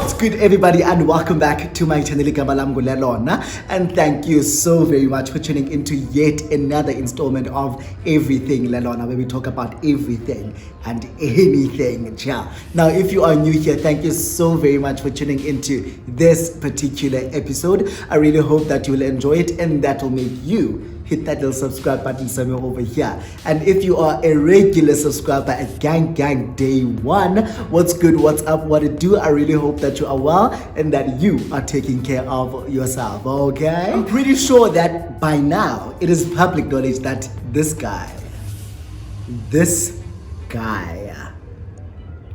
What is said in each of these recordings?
What's good, everybody, and welcome back to my channel Lelona, and thank you so very much for tuning into yet another installment of Everything Lelona, where we talk about everything and anything. Now, if you are new here, thank you so very much for tuning into this particular episode. I really hope that you will enjoy it and that will make you hit that little subscribe button somewhere over here. And if you are a regular subscriber at gang day one, what's good, what's up, what it do? I really hope that you are well and that you are taking care of yourself, okay? I'm pretty sure that by now it is public knowledge that this guy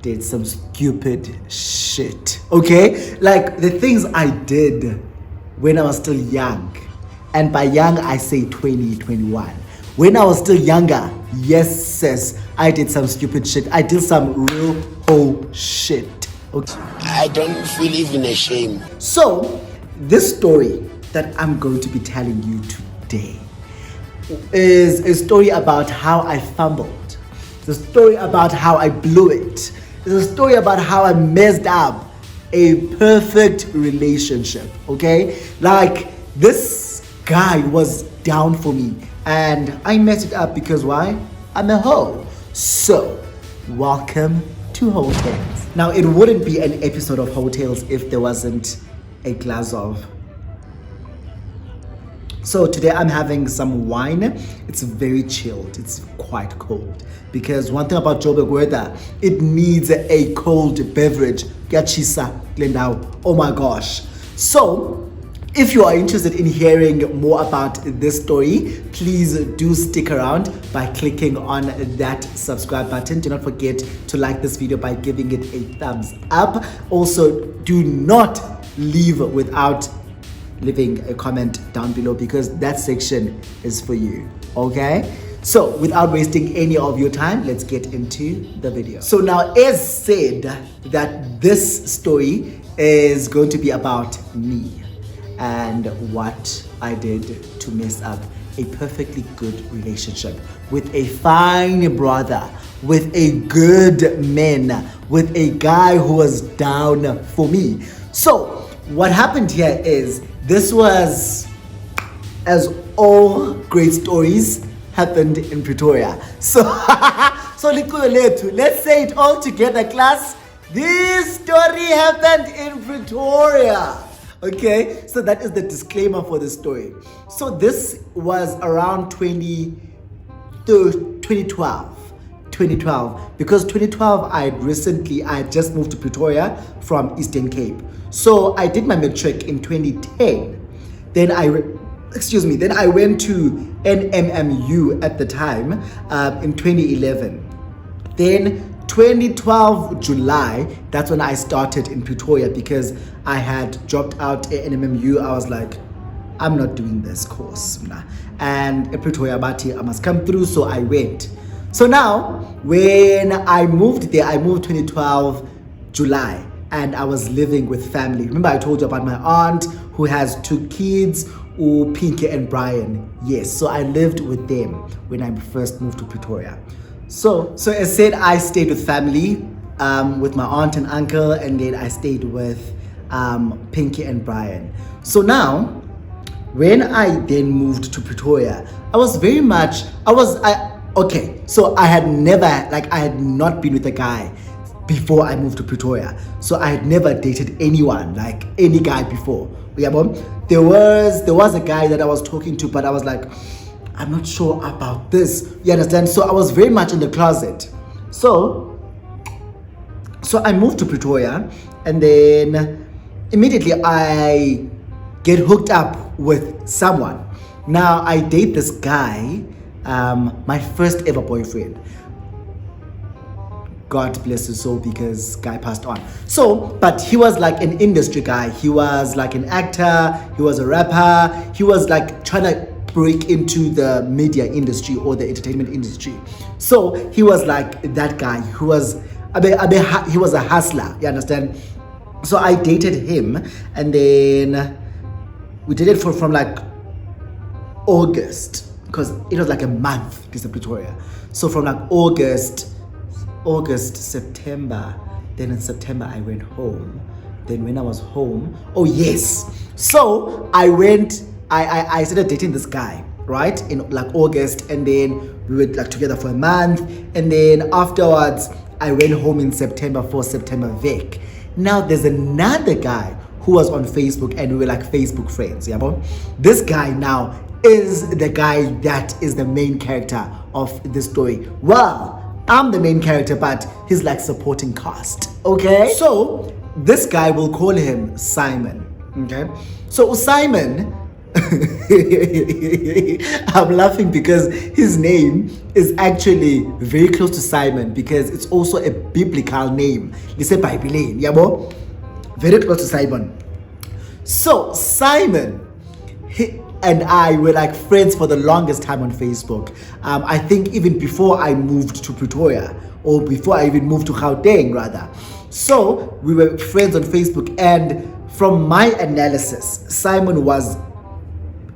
did some stupid shit, okay? Like the things I did when I was still young. And by young, I say 20, 21. When I was still younger, yes, sis, I did some stupid shit. I did some real whole shit. Okay. I don't feel even ashamed. So, this story that I'm going to be telling you today is a story about how I fumbled. It's a story about how I blew it. It's a story about how I messed up a perfect relationship, okay? Like, this guy was down for me and I messed it up because why? I'm a hoe. So, welcome to Hotels. Now, it wouldn't be an episode of Hotels if there wasn't a glass of. So today I'm having some wine. It's very chilled. It's quite cold because one thing about Joburg weather, it needs a cold beverage. Gachisa, Glendau. Oh my gosh. So, if you are interested in hearing more about this story, please do stick around by clicking on that subscribe button. Do not forget to like this video by giving it a thumbs up. Also, do not leave without leaving a comment down below because that section is for you, okay? So, without wasting any of your time, let's get into the video. So now, as said, that this story is going to be about me and what I did to mess up a perfectly good relationship with a fine brother, with a good man, with a guy who was down for me. So what happened here is, this was, as all great stories, happened in Pretoria. So let's say it all together, class. This story happened in Pretoria. Okay, so that is the disclaimer for the story. So this was around 2012, because 2012 I had just moved to Pretoria from Eastern Cape. So I did my matric in 2010. Then I went to NMMU at the time in 2011. Then 2012 July, that's when I started in Pretoria because I had dropped out at NMMU. I was like, I'm not doing this course. And in Pretoria, Bati, I must come through, so I went. So now, when I moved there, I moved 2012 July and I was living with family. Remember I told you about my aunt who has 2 kids, Pinky and Brian. Yes, so I lived with them when I first moved to Pretoria. So as said, I stayed with family, with my aunt and uncle, and then I stayed with Pinky and Brian. So now, when I then moved to Pretoria, so I had not been with a guy before I moved to Pretoria. So I had never dated anyone, like any guy before. Yeah, there was a guy that I was talking to, but I was like, I'm not sure about this. You understand? So I was very much in the closet. So I moved to Pretoria and then immediately I get hooked up with someone. Now I date this guy, my first ever boyfriend. God bless his soul because guy passed on. So, but he was like an industry guy. He was like an actor. He was a rapper. He was like trying to break into the media industry or the entertainment industry. So he was like that guy who was, he was a hustler, you understand? So I dated him and then we did it from like August, because it was like a month in Pretoria. So from like August, September, then in September I went home. Then when I was home, oh yes. So I started dating this guy, right? In like August, and then we were like together for a month. And then afterwards, I went home in September for September Vec. Now there's another guy who was on Facebook, and we were like Facebook friends, yeah, bro? This guy now is the guy that is the main character of this story. Well, I'm the main character, but he's like supporting cast, okay? So this guy, will call him Simon, okay? So Simon, I'm laughing because his name is actually very close to Simon, because it's also a biblical name. Listen, Bible, yabo, very close to Simon. So Simon, he and I were like friends for the longest time on Facebook. I think even before I moved to Pretoria, or before I even moved to Gauteng rather. So we were friends on Facebook, and from my analysis, Simon was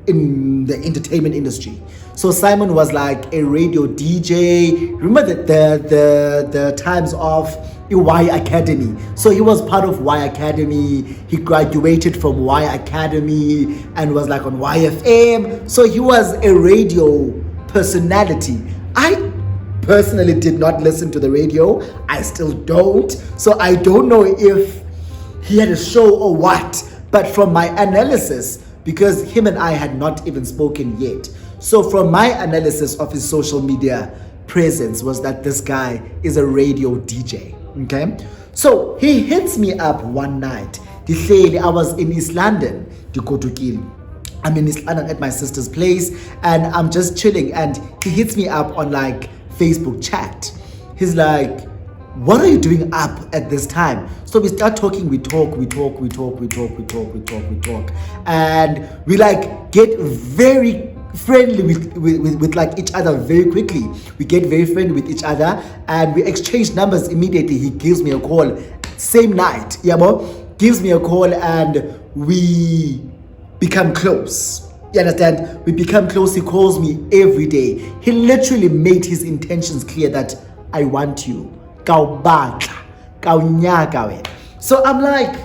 in the entertainment industry. So Simon was like a radio DJ. Remember the times of Y Academy. So he was part of Y Academy. He graduated from Y Academy and was like on YFM. So he was a radio personality. I personally did not listen to the radio. I still don't. So I don't know if he had a show or what. But from my analysis, because him and I had not even spoken yet. So from my analysis of his social media presence was that this guy is a radio DJ, okay? So he hits me up one night. I was in East London, I'm in East London at my sister's place, and I'm just chilling, and he hits me up on like Facebook chat. He's like, what are you doing up at this time? So we start talking, we talk, and we like get very friendly with like each other very quickly. We get very friendly with each other, and we exchange numbers immediately. He gives me a call same night, gives me a call, and we become close. You understand? We become close. He calls me every day. He literally made his intentions clear that I want you. So I'm like,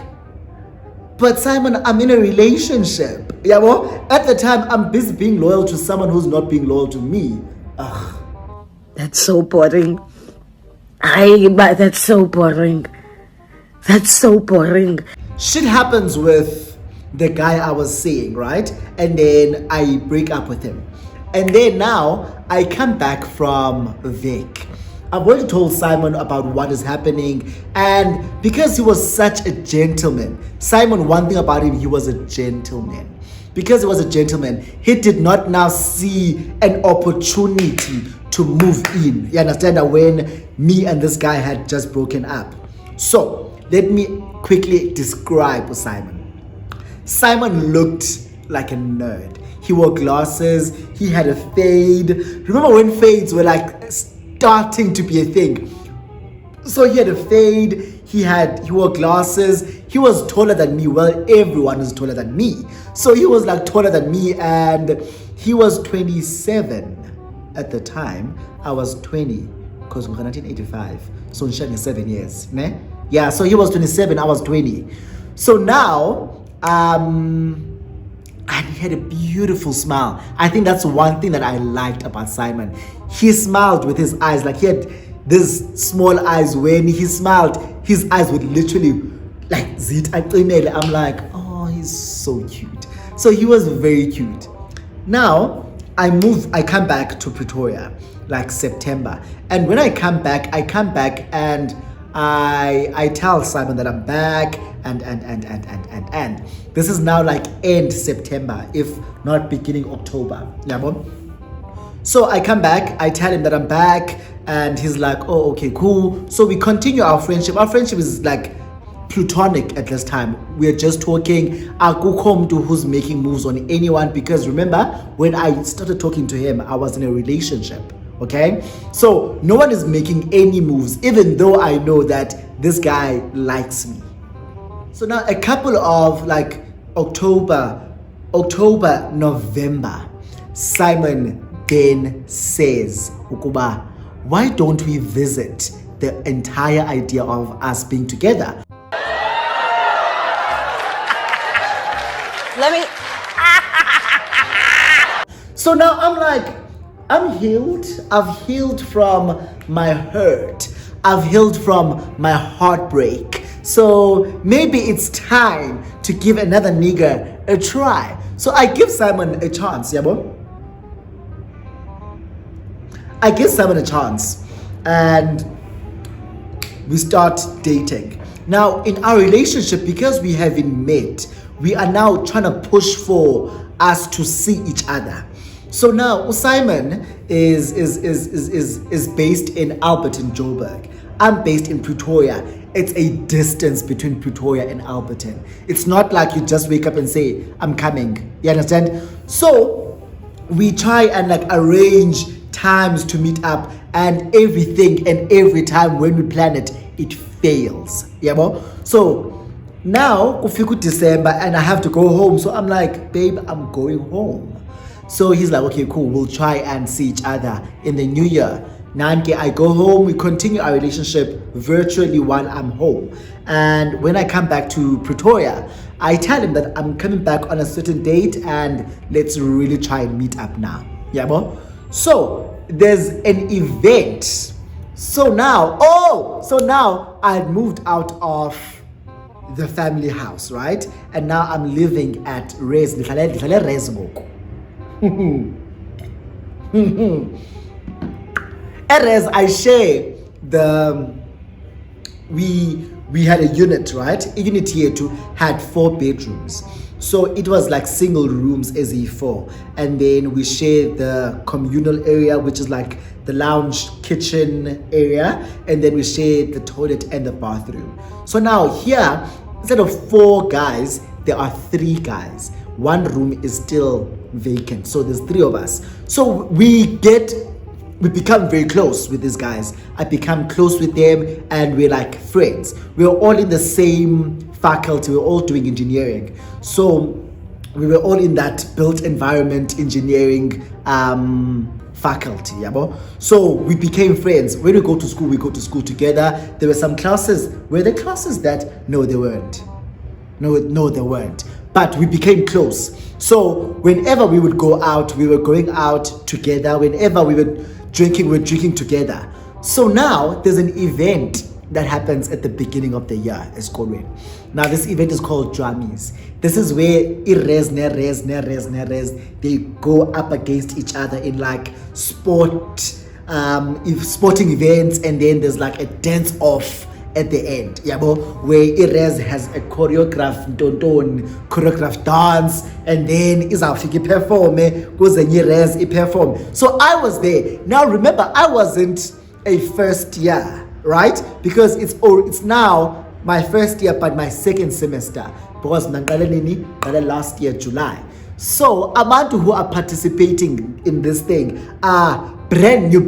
but Simon, I'm in a relationship. At the time, I'm busy being loyal to someone who's not being loyal to me. Ugh. That's so boring. That's so boring. That's so boring. Shit happens with the guy I was seeing, right? And then I break up with him. And then now I come back from Vic. I've already told Simon about what is happening, and because he was such a gentleman, Simon, one thing about him, he was a gentleman. Because he was a gentleman, he did not now see an opportunity to move in. You understand that when me and this guy had just broken up. So let me quickly describe Simon. Simon looked like a nerd. He wore glasses, he had a fade. Remember when fades were like starting to be a thing? So he had a fade, he wore glasses, he was taller than me. Well, everyone is taller than me. So he was like taller than me, and he was 27 at the time. I was 20, because we're 1985. So in 7 years. Ne? Yeah, so he was 27, I was 20. So now, and he had a beautiful smile. I think that's one thing that I liked about Simon. He smiled with his eyes, like he had these small eyes. When he smiled, his eyes would literally like zit. I'm like, oh, he's so cute. So he was very cute. Now I come back to Pretoria like September, and when I come back and I tell Simon that I'm back, and this is now like end September, if not beginning October. So I come back, I tell him that I'm back, and he's like, oh, okay, cool. So we continue our friendship. Our friendship is like platonic at this time. We're just talking. Akukho mntu who's making moves on anyone, because remember, when I started talking to him, I was in a relationship. Okay, so no one is making any moves, even though I know that this guy likes me. So now a couple of like October, November, Simon then says, Ukuba, why don't we visit the entire idea of us being together? Let me. So now I'm like, I'm healed. I've healed from my hurt. I've healed from my heartbreak. So maybe it's time to give another nigga a try. So I give Simon a chance, yabo? I give Simon a chance and we start dating. Now in our relationship, because we haven't met, we are now trying to push for us to see each other. So now Simon is based in Alberton, Joburg. I'm based in Pretoria. It's a distance between Pretoria and Alberton. It's not like you just wake up and say, I'm coming. You understand? So we try and like arrange times to meet up, and everything and every time when we plan it, it fails. Yeah, so now kufika December and I have to go home. So I'm like, babe, I'm going home. So he's like, okay, cool, we'll try and see each other in the new year. Nanke, I go home, we continue our relationship virtually while I'm home. And when I come back to Pretoria, I tell him that I'm coming back on a certain date and let's really try and meet up now. Yeah, bo? So there's an event. So now I had moved out of the family house, right? And now I'm living at Res. As I share we had a unit, right? A unit here too had 4 bedrooms. So it was like single rooms as E4. And then we shared the communal area, which is like the lounge kitchen area. And then we shared the toilet and the bathroom. So now here, instead of 4 guys, there are 3 guys. 1 room is still vacant. So there's 3 of us. So we become very close with these guys. I become close with them and we're like friends. We're all in the same faculty. We're all doing engineering. So we were all in that built environment engineering faculty. Yeah, so we became friends. When we go to school together. There were some classes. Were there classes that? No, they weren't. No, they weren't. But we became close. So whenever we would go out, we were going out together. Whenever we were drinking together. So now there's an event that happens at the beginning of the year, it's called. Now this event is called Drummies. This is where they go up against each other in like sporting events, and then there's like a dance off at the end, where Irez has a choreographed dance, and then Izafiki perform, goes and Irez perform. So I was there. Now remember, I wasn't a first year, right? Because it's now my first year, but my second semester, because last year July. So abantu who are participating in this thing are brand new.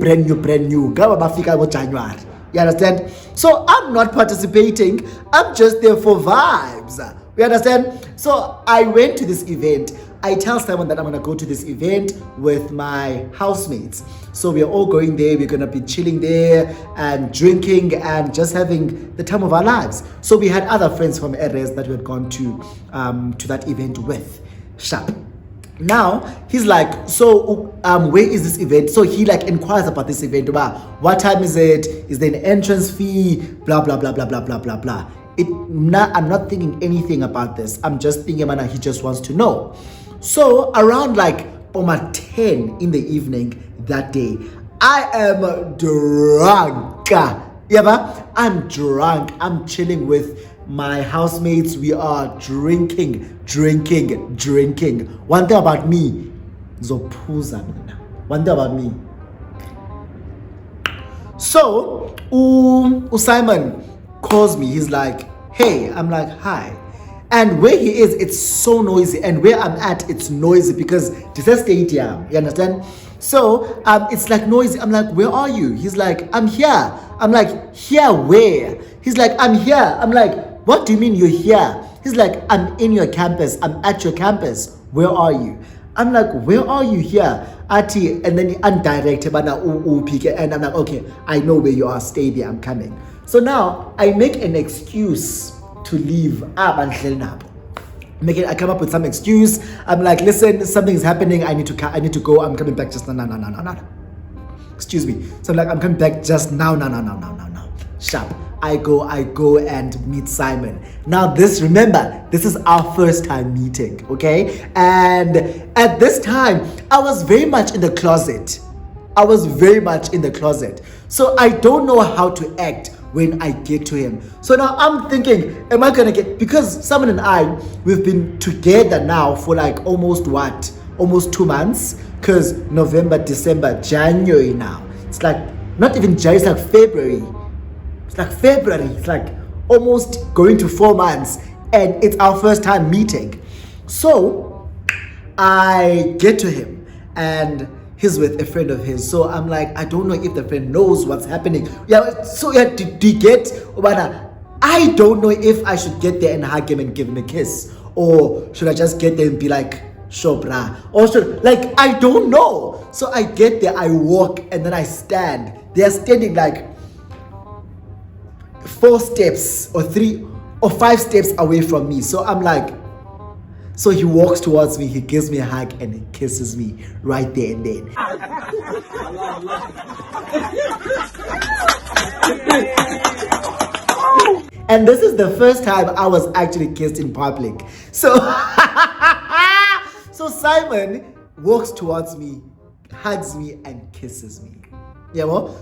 January. You understand? So I'm not participating. I'm just there for vibes. You understand? So I went to this event. I tell Simon that I'm going to go to this event with my housemates. So we're all going there. We're going to be chilling there and drinking and just having the time of our lives. So we had other friends from Erez that we had gone to that event with. Sharp. Now he's like, so where is this event? So he like inquires about this event. What time is it? Is there an entrance fee? Blah blah blah blah blah blah blah blah. I'm not thinking anything about this. I'm just thinking, man, he just wants to know. So around like 10 in the evening that day, I am drunk. Yeah, I'm drunk. I'm chilling with my housemates. We are drinking. One thing about me, one thing about me. So Simon calls me. He's like, hey. I'm like, hi. And where he is, it's so noisy, and where I'm at, it's noisy because this is stadium. You understand? So it's like noisy. I'm like, where are you? He's like, I'm here. I'm like, here where? He's like, I'm here. I'm like, what do you mean you're here? He's like, I'm in your campus. I'm at your campus. Where are you? I'm like, where are you here? Ati, and then he undirected, and I'm like, okay, I know where you are. Stay there. I'm coming. So now I make an excuse to leave. I come up with some excuse. I'm like, listen, something's happening. I need to go. I'm coming back just now. No. Excuse me. So I'm like, I'm coming back just now. No. Sharp. I go and meet Simon. Now remember, this is our first time meeting, okay? And at this time, I was very much in the closet. So I don't know how to act when I get to him. So now I'm thinking, am I gonna because Simon and I, we've been together now for like almost 2 months, because November, December, January now. It's like, not even January, it's like February. It's like almost going to 4 months, and it's our first time meeting. So I get to him, and he's with a friend of his. So I'm like, I don't know if the friend knows what's happening. Did he get? I don't know if I should get there and hug him and give him a kiss, or should I just get there and be like, sure, brah, or I don't know. So I get there, I walk, and then I stand. They are standing like 4 steps or 3 or 5 steps away from me. So I'm like, so he walks towards me, he gives me a hug, and he kisses me right there and then. And this is the first time I was actually kissed in public. So so Simon walks towards me, hugs me, and kisses me.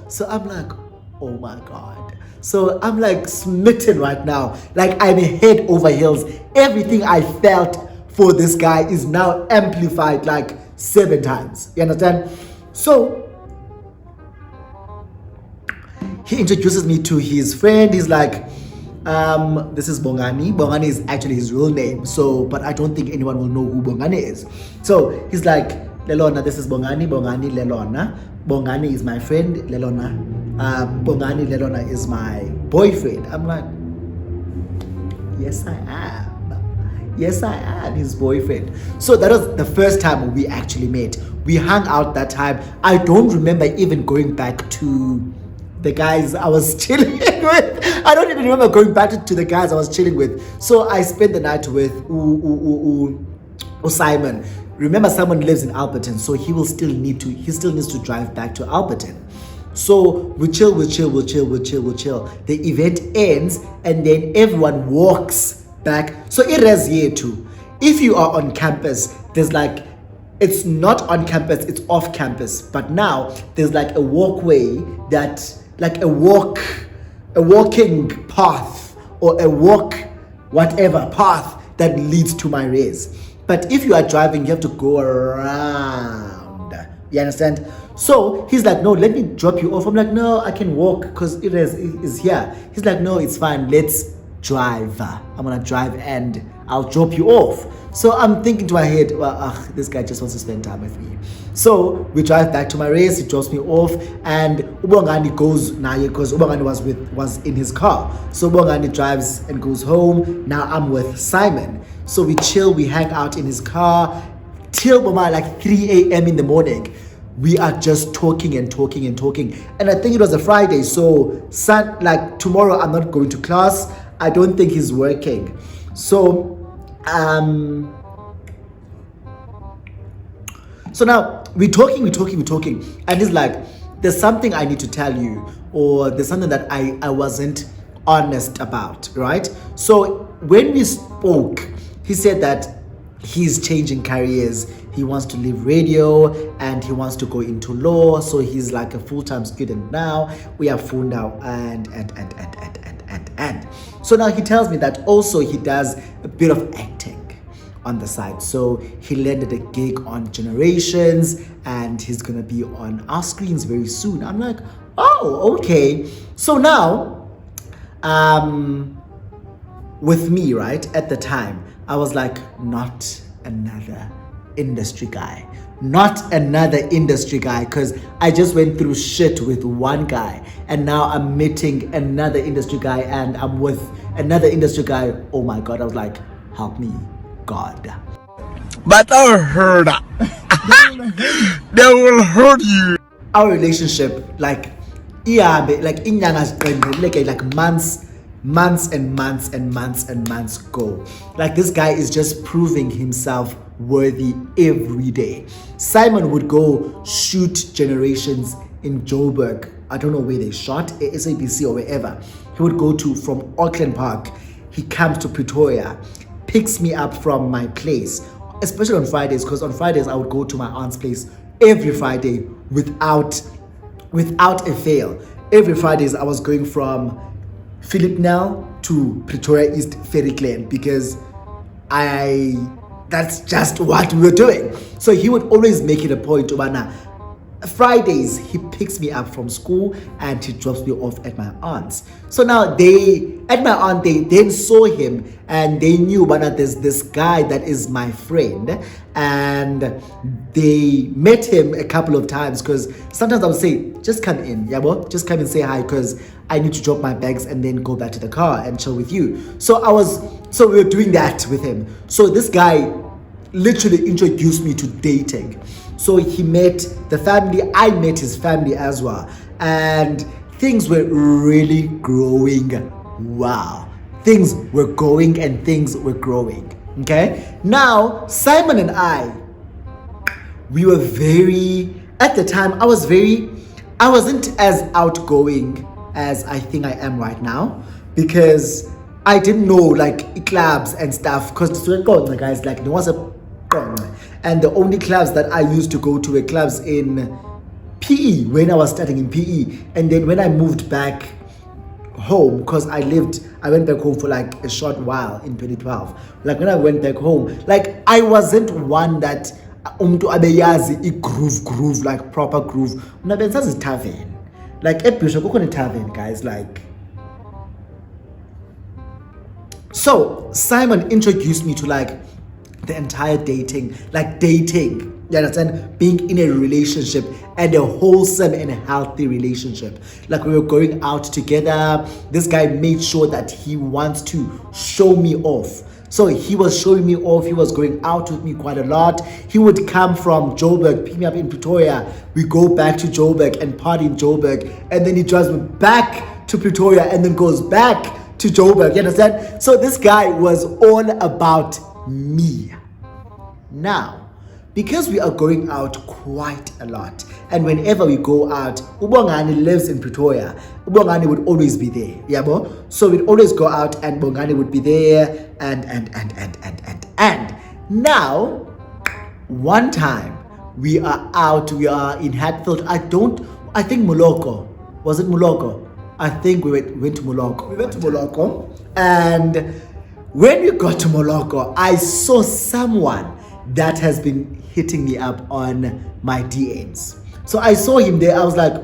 So I'm like, oh my God. So I'm like smitten right now. Like I'm head over heels. Everything I felt for this guy is now amplified like 7 times. You understand? So he introduces me to his friend. He's like, this is Bongani. Bongani is actually his real name. So, but I don't think anyone will know who Bongani is. So he's like, Lelona, this is Bongani. Bongani, Lelona. Bongani is my friend. Lelona. Bongani, Lelona is my boyfriend. I'm like, yes, I am. Yes, I am his boyfriend. So that was the first time we actually met. We hung out that time. I don't remember even going back to the guys I was chilling with. I don't even remember going back to the guys I was chilling with. So I spent the night with Simon. Remember, Simon lives in Alberton, so he still needs to drive back to Alberton. So we chill. The event ends, and then everyone walks back. So it is here too. If you are on campus, there's like, it's not on campus, it's off campus. But now there's like a walkway that, like a walking path, or a whatever path that leads to my res. But if you are driving, you have to go around. You understand? So he's like, no, let me drop you off. I'm like, no, I can walk because it is here. He's like, no, it's fine. Let's drive. I'm gonna drive and I'll drop you off. So I'm thinking to my head, well, this guy just wants to spend time with me. So we drive back to my race. He drops me off, and Ubongani goes now because Ubongani was in his car. So Ubongani drives and goes home. Now I'm with Simon. So we chill. We hang out in his car till like 3 a.m. in the morning. We are just talking and talking. And I think it was a Friday. So like tomorrow I'm not going to class. I don't think he's working. So so now we're talking, and he's like, there's something I need to tell you, or there's something that I wasn't honest about, right? So when we spoke, he said that he's changing careers. He wants to leave radio and he wants to go into law. So he's like a full-time student now. We are full now and. So now he tells me that also he does a bit of acting on the side. So he landed a gig on Generations and he's gonna be on our screens very soon. I'm like, oh, okay. So now, with me, right, at the time, I was like, not another industry guy, because I just went through shit with one guy, and now I'm meeting another industry guy, and I'm with another industry guy. Oh my God, I was like, help me, God. But I heard that. They will hurt you. Our relationship, like, yeah, like in like months months and months and months and months go. Like, this guy is just proving himself worthy every day. Simon would go shoot Generations in Joburg. I don't know where they shot, SABC or wherever. He would go to from Auckland Park. He comes to Pretoria, picks me up from my place, especially on Fridays, because on Fridays I would go to my aunt's place every Friday without a fail. Every Fridays I was going from Philip Nell to Pretoria East Ferry Glen, because that's just what we were doing. So he would always make it a point to Fridays he picks me up from school and he drops me off at my aunt's. So now they then saw him and they knew there's this guy that is my friend, and they met him a couple of times, because sometimes I would say, just come in, just come and say hi, because I need to drop my bags and then go back to the car and chill with you. So we were doing that with him. So this guy literally introduced me to dating. So he met the family, I met his family as well, and things were really growing. Wow, things were going and things were growing. Okay, now Simon and I, we were at the time I wasn't as outgoing as I think I am right now, because I didn't know like clubs and stuff, because the guys like there was a and the only clubs that I used to go to were clubs in PE when I was studying in PE. And then when I moved back home, because I went back home for like a short while in 2012. Like when I went back home, like I wasn't one that abeyazi groove, like proper groove. Unabenzazi tavern. Like at Bishop tavern, guys, like. So Simon introduced me to like the entire dating, you understand, being in a relationship, and a wholesome and healthy relationship. Like we were going out together. This guy made sure that he wants to show me off. So he was showing me off. He was going out with me quite a lot. He would come from Joburg, pick me up in Pretoria. We go back to Joburg and party in Joburg, and then he drives me back to Pretoria and then goes back to Joburg. You understand? So this guy was all about me. Now, because we are going out quite a lot, and whenever we go out, Ubongani lives in Pretoria. Ubongani would always be there. Yeah, so we'd always go out and Bongani would be there, and now one time we are out, we are in Hatfield. I think Moloko. Was it Moloko? I think we went to Moloko. We went to Moloko, and when we got to Moloko, I saw someone that has been hitting me up on my DMs. So I saw him there. I was like,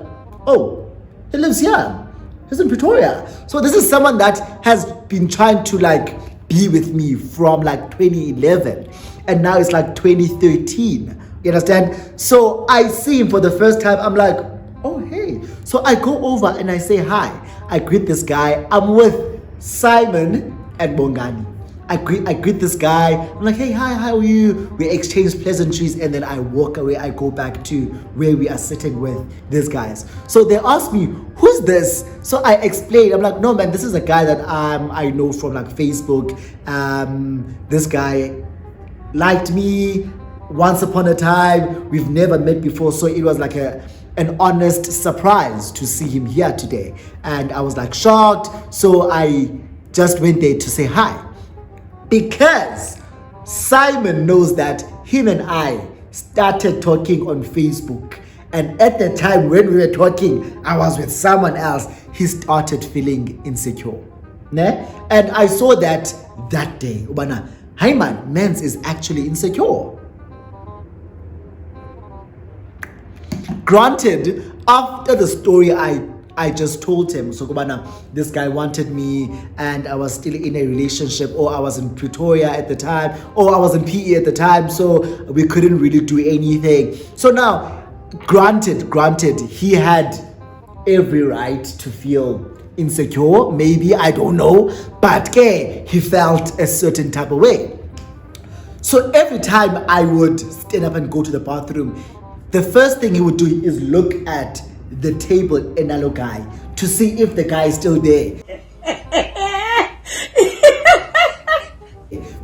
oh, he lives here. He's in Pretoria. So this is someone that has been trying to like be with me from like 2011. And now it's like 2013. You understand? So I see him for the first time. I'm like, oh, hey. So I go over and I say hi. I greet this guy. I'm with Simon and Bongani. I greet this guy. I'm like, hey, hi, how are you? We exchange pleasantries, and then I walk away. I go back to where we are sitting with these guys. So they ask me, who's this? So I explain. I'm like, no, man, this is a guy that I know from like Facebook. This guy liked me once upon a time. We've never met before, so it was like an honest surprise to see him here today. And I was like shocked. So I just went there to say hi. Because Simon knows that him and I started talking on Facebook. And at the time when we were talking, I was with someone else. He started feeling insecure. Ne? And I saw that day. Hi man, Mens is actually insecure. Granted, after the story I just told him, so this guy wanted me and I was still in a relationship, or I was in Pretoria at the time, or I was in PE at the time, so we couldn't really do anything. So now, granted, he had every right to feel insecure, maybe, I don't know, but he felt a certain type of way. So every time I would stand up and go to the bathroom, the first thing he would do is look at the table in Alogai to see if the guy is still there.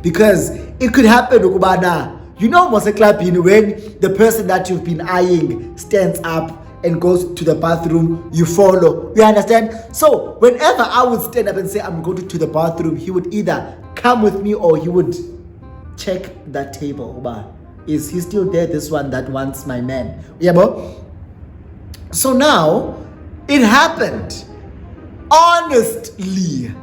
because it could happen ukubana, you know, most clubbing, when the person that you've been eyeing stands up and goes to the bathroom, you follow. You understand? So whenever I would stand up and say I'm going to the bathroom, he would either come with me or he would check that table. Is he still there? This one that wants my man. Yeah, bro. So now it happened. Honestly,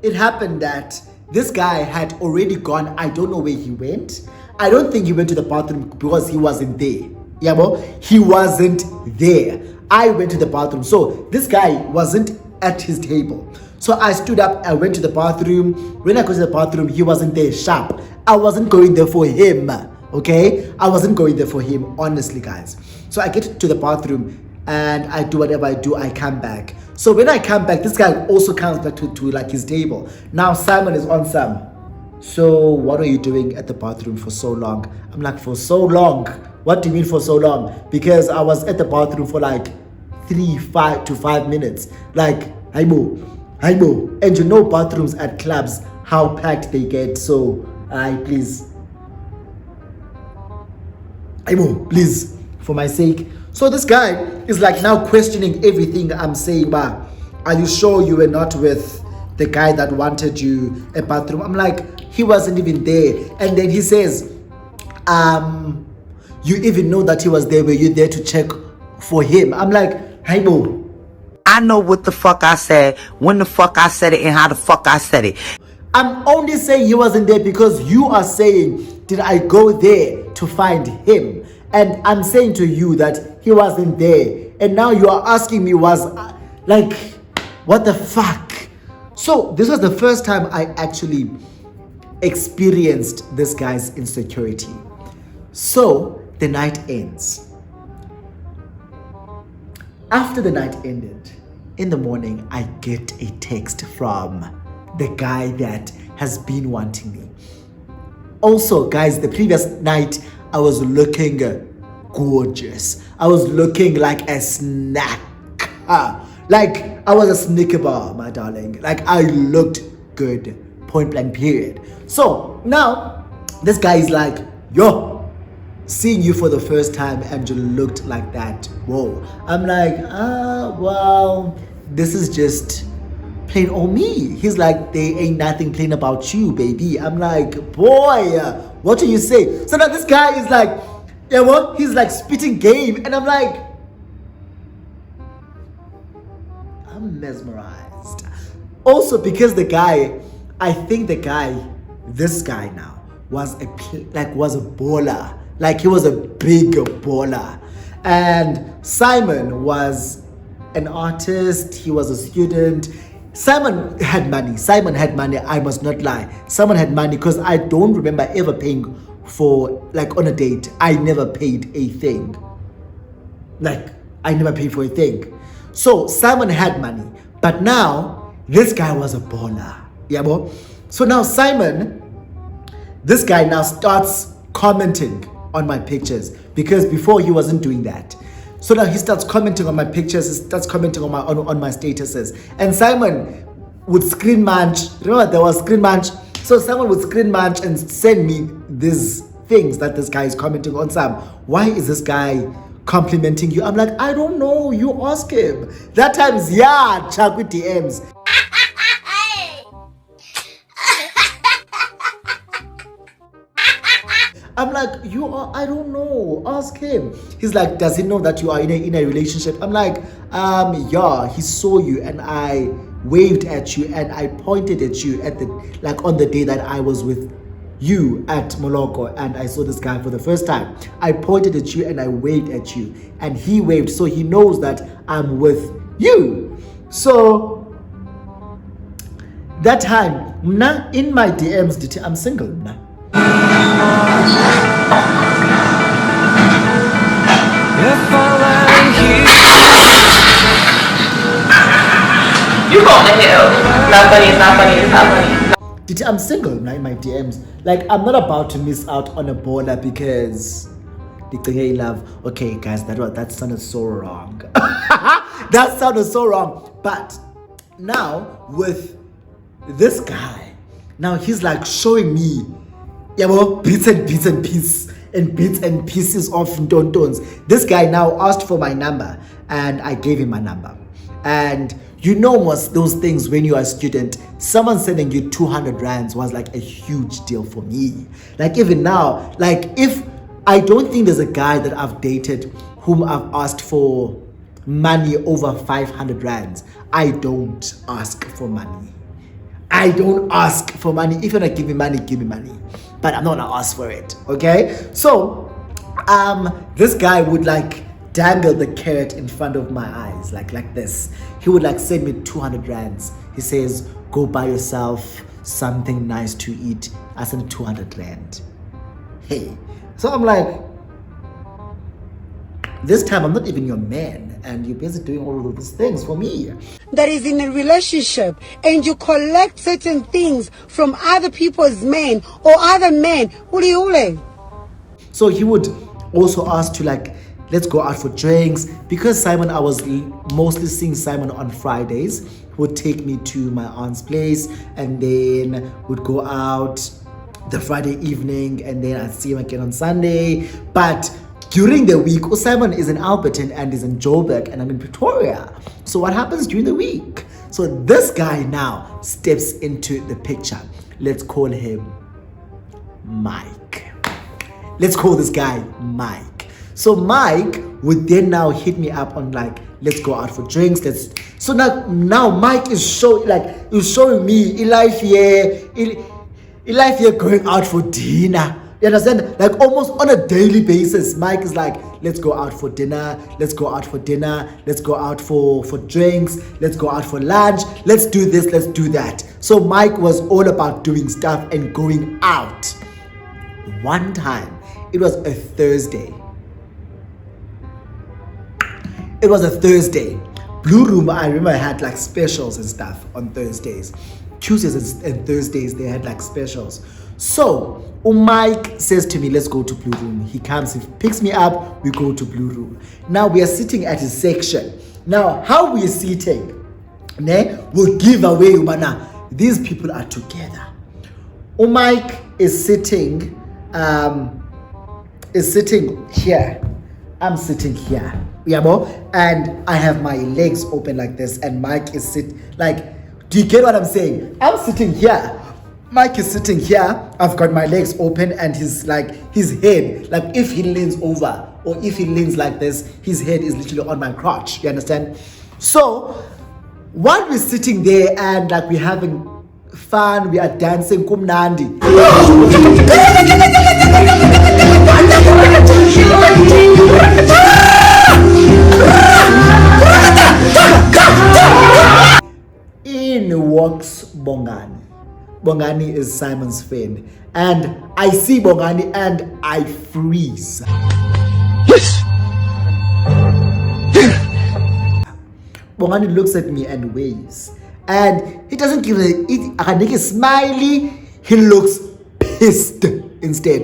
it happened that this guy had already gone. I don't know where he went. I don't think he went to the bathroom because he wasn't there. Yeah, bro. He wasn't there. I went to the bathroom. So this guy wasn't at his table. So I stood up, I went to the bathroom. When I got to the bathroom, he wasn't there sharp. I wasn't going there for him, okay? I wasn't going there for him, honestly, guys. So I get to the bathroom and I do whatever I do, I come back. So when I come back, this guy also comes back to like his table. Now Simon is on some. So what are you doing at the bathroom for so long? I'm like, for so long? What do you mean for so long? Because I was at the bathroom for like 5 to 5 minutes. Like, hi boo. And you know bathrooms at clubs, how packed they get. So please, please, for my sake. So this guy is like now questioning everything I'm saying. Are you sure you were not with the guy that wanted you a bathroom? I'm like, he wasn't even there. And then he says, you even know that he was there? Were you there to check for him? I'm like, hi bro, I know what the fuck I said, when the fuck I said it, and how the fuck I said it. I'm only saying he wasn't there because you are saying, did I go there to find him? And I'm saying to you that he wasn't there. And now you are asking me, like, what the fuck? So this was the first time I actually experienced this guy's insecurity. So the night ends. After the night ended, in the morning, I get a text from the guy that has been wanting me. Also, guys, the previous night, I was looking gorgeous. I was looking like a snack. Like, I was a Snicker bar, my darling. Like, I looked good, point blank period. So, now, this guy is like, yo, seeing you for the first time and you looked like that, whoa. I'm like, well, this is just plain old me. He's like, there ain't nothing plain about you, baby. I'm like, boy, what do you say? So now this guy is like, yeah, what? He's like spitting game. And I'm like, I'm mesmerized. Also, because the guy, I think this guy now was a baller. Like, he was a big baller. And Simon was an artist. He was a student. Simon had money. I must not lie. Simon had money because I don't remember ever paying for, like, on a date. I never paid a thing. Like, I never paid for a thing. So Simon had money. But now, this guy was a baller. Yeah, bro? So now this guy now starts commenting on my pictures, because before he wasn't doing that. So now he starts commenting on my pictures, he starts commenting on my statuses. And Simon would screen munch. Remember, there was screen munch. So Simon would screen munch and send me these things that this guy is commenting on. Sam, why is this guy complimenting you? I'm like, I don't know, you ask him. That time's, yeah, check with DMs. I'm like, I don't know, ask him. He's like, does he know that you are in a relationship? I'm like, yeah, he saw you and I waved at you and I pointed at you on the day that I was with you at Moloko and I saw this guy for the first time. I pointed at you and I waved at you and he waved, so he knows that I'm with you. So that time, in my DMs, I'm single. You going to hell. It's not funny. I'm single in my DMs. Like, I'm not about to miss out on a baller because they love. Okay, guys, that sounded so wrong. That sounded so wrong. But now with this guy, Now he's like showing me, bits and pieces of tontons. This guy now asked for my number and I gave him my number. And most those things when you are a student, someone sending you 200 rands was like a huge deal for me. Like even now, like if I don't think there's a guy that I've dated whom I've asked for money over 500 rands. I don't ask for money. I don't ask for money. If you're not giving money, give me money. But I'm not gonna ask for it. Okay? So this guy would like dangle the carrot in front of my eyes, like this. He would like send me 200 rands. He says, go buy yourself something nice to eat. I send 200 rand. Hey. So I'm like, this time I'm not even your man, and you're busy doing all of these things for me. That is in a relationship, and you collect certain things from other people's men or other men. So he would also ask to like, let's go out for drinks. Because Simon, I was mostly seeing Simon on Fridays. He would take me to my aunt's place and then would go out the Friday evening, and then I'd see him again on Sunday. But during the week, Simon is in Alberton and is in Joburg and I'm in Pretoria. So what happens during the week? So this guy now steps into the picture. Let's call him Mike. Let's call this guy Mike. So Mike would then now hit me up on like, let's go out for drinks. So now Mike is showing me life here going out for dinner. You understand? Like almost on a daily basis, Mike is like, let's go out for dinner, let's go out for dinner, let's go out for drinks, let's go out for lunch, let's do this, let's do that. So Mike was all about doing stuff and going out. One time, it was a Thursday. Blue Room, I remember I had like specials and stuff on Thursdays. Tuesdays and Thursdays, they had like specials. So Mike says to me, let's go to Blue Room. He comes, he picks me up, we go to Blue Room. Now we are sitting at his section. Now how we are sitting, will give away, these people are together. Mike is sitting here. I'm sitting here. And I have my legs open like this, and Mike is sitting like, do you get what I'm saying? I'm sitting here. Mike is sitting here. I've got my legs open, and his head, like if he leans over or if he leans like this, his head is literally on my crotch. You understand? So while we're sitting there and like we're having fun, we are dancing kumnandi. In walks Bongani. Bongani is Simon's friend. And I see Bongani and I freeze. Yes! Bongani looks at me and waves. And he doesn't give a smiley. He looks pissed instead.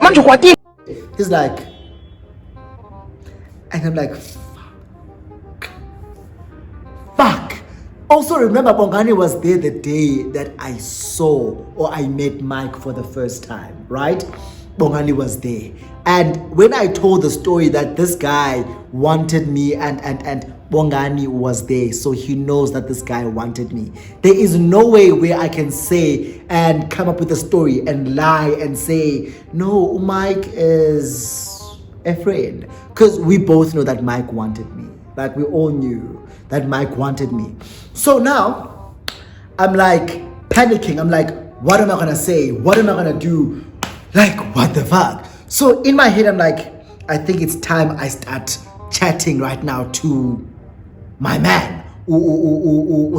He's like, and I'm like, fuck. Also remember, Bongani was there the day that I saw or I met Mike for the first time, right? Bongani was there. And when I told the story that this guy wanted me and Bongani was there, so he knows that this guy wanted me. There is no way where I can say and come up with a story and lie and say, no, Mike is a friend. Because we both know that Mike wanted me. Like we all knew that Mike wanted me. So now I'm like panicking. I'm like, what am I gonna say? What am I gonna do? Like, what the fuck? So in my head, I'm like, I think it's time I start chatting right now to my man,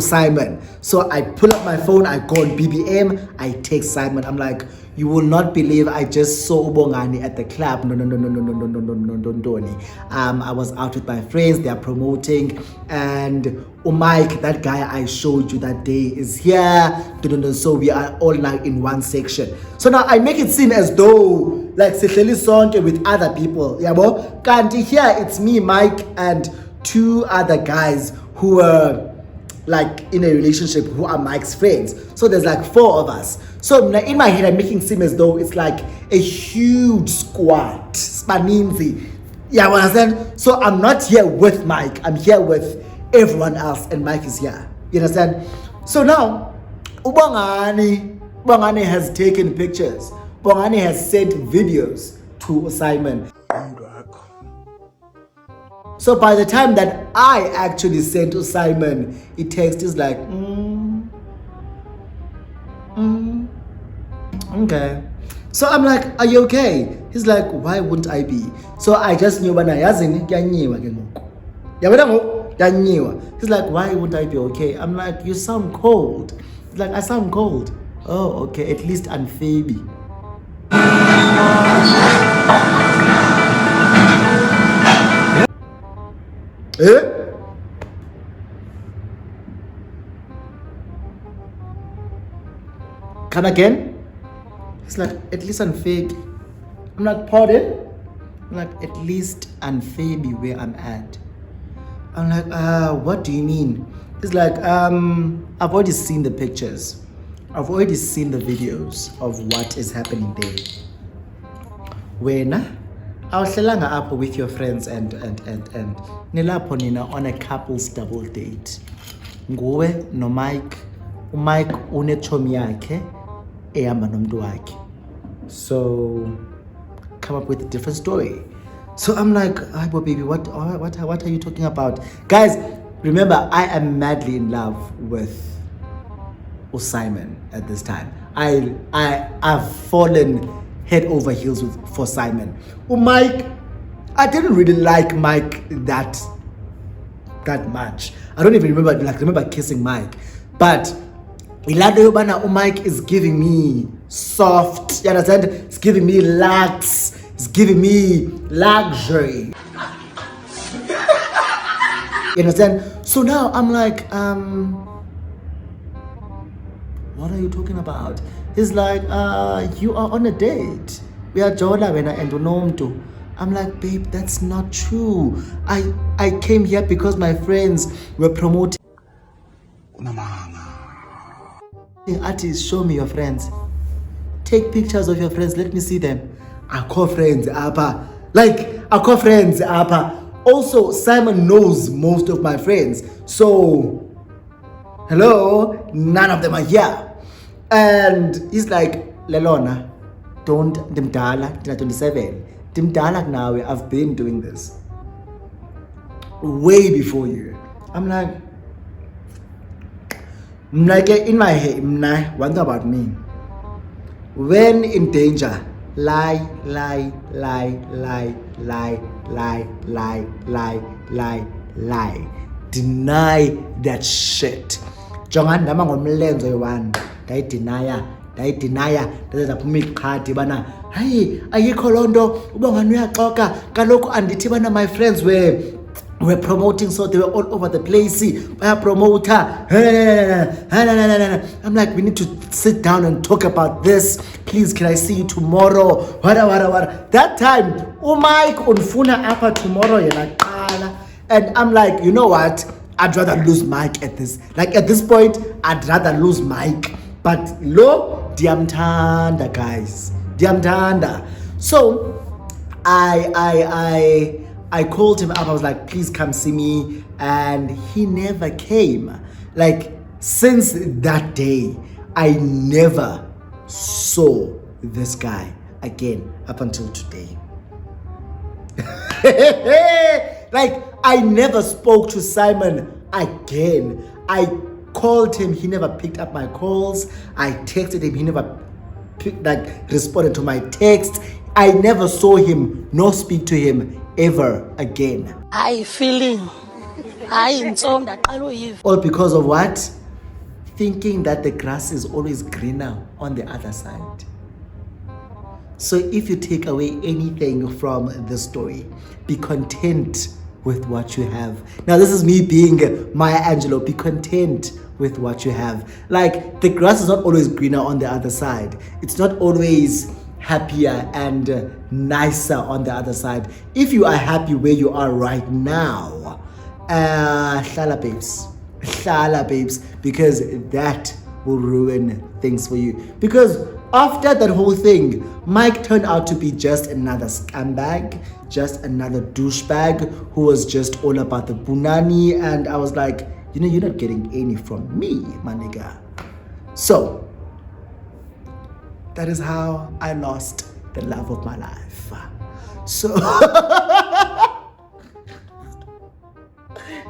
Simon. So I pull up my phone, I go on BBM, I text Simon. I'm like, you will not believe I just saw Ubongani at the club. No. I was out with my friends, they are promoting, and Mike, that guy I showed you that day is here. So we are all now in one section. So now I make it seem as though like Sehleli Sonke with other people. Kanti here it's me, Mike, and two other guys who were like in a relationship who are Mike's friends. So there's like 4 of us. So in my head, I'm making it seem as though it's like a huge squad. Spaninzi. Yeah, you understand? So I'm not here with Mike. I'm here with everyone else, and Mike is here. You understand? So now, Bongani has taken pictures. Bongani has sent videos to Simon. So by the time that I actually sent to Simon, a text is like, okay. So I'm like, are you okay? He's like, why wouldn't I be? So I just knew when I yazini yanyiwa ke ngoku. Yabona ngoku yanyiwa. He's like, why wouldn't I be okay? I'm like, you sound cold. He's like, I sound cold. Oh, okay, at least I'm Phoebe. Eh? Come again? He's like, at least I'm Phoebe. I'm like, pardon? I'm like, at least I'm Phoebe where I'm at. I'm like, what do you mean? He's like, I've already seen the pictures. I've already seen the videos of what is happening there. When I was up with your friends and nilapho nina on a couple's double date. Nguwe no Mike unechomi yakhe ehamba nomuntu wakhe. So come up with a different story. So I'm like, boy, baby, what are you talking about? Guys, remember, I am madly in love with Simon at this time. I've fallen head over heels for Simon. Mike, I didn't really like Mike that much. I don't even remember kissing Mike. But Mike is giving me soft, you understand? It's giving me lax, it's giving me luxury. You understand? So now I'm like, what are you talking about? He's like, you are on a date. We are Jola and Unomtu. I'm like, babe, that's not true. I came here because my friends were promoting. Artists, show me your friends. Take pictures of your friends. Let me see them. I call friends, Appa. Also, Simon knows most of my friends. So, hello, none of them are here. And he's like, Lelona, don't dimdala, 27. Dimdala now, I've been doing this way before you. I'm like in my head, one thing about me. When in danger, lie. Deny that shit. Jongan nama ngomlenzo yi-1. Dayidinaya ndaze phuma iqhadi bana hayi ayikho lonto ubongani uyaxoka kaloku andithi bana my friends were promoting, so they were all over the place. By promoter. I'm like, we need to sit down and talk about this. Please, can I see you tomorrow? What? That time, Mike unfuna apa tomorrow. And I'm like, you know what? I'd rather lose Mike at this. Like at this point, I'd rather lose Mike. But lo, diamtanda, guys. Diamtanda. So I called him up. I was like, please come see me. And he never came. Like, since that day, I never saw this guy again up until today. Like, I never spoke to Simon again. I called him. He never picked up my calls. I texted him. He never responded to my text. I never saw him nor speak to him ever again. All because of what? Thinking that the grass is always greener on the other side. So if you take away anything from the story, be content with what you have. Now this is me being Maya Angelou. Be content with what you have. Like, the grass is not always greener on the other side. It's not always happier and nicer on the other side. If you are happy where you are right now, hlala babes, Hlala, babes, because that will ruin things for you. Because after that whole thing, Mike turned out to be just another scumbag, just another douchebag who was just all about the bunani. And I was like, you know, you're not getting any from me, my nigga. So, that is how I lost the love of my life. So,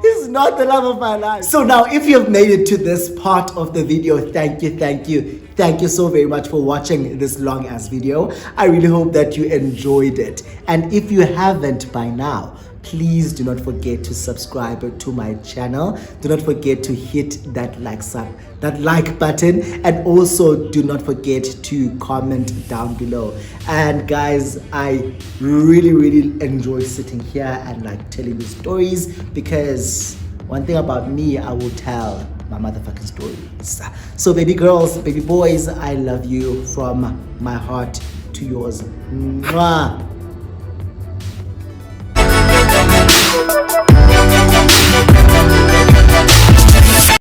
he's not the love of my life. So now, if you've made it to this part of the video, thank you so very much for watching this long ass video. I really hope that you enjoyed it. And if you haven't by now, please do not forget to subscribe to my channel. Do not forget to hit that like button, and also do not forget to comment down below. And guys, I really enjoy sitting here and like telling you stories, because one thing about me, I will tell my motherfucking stories. So baby girls, baby boys, I love you from my heart to yours. Mwah.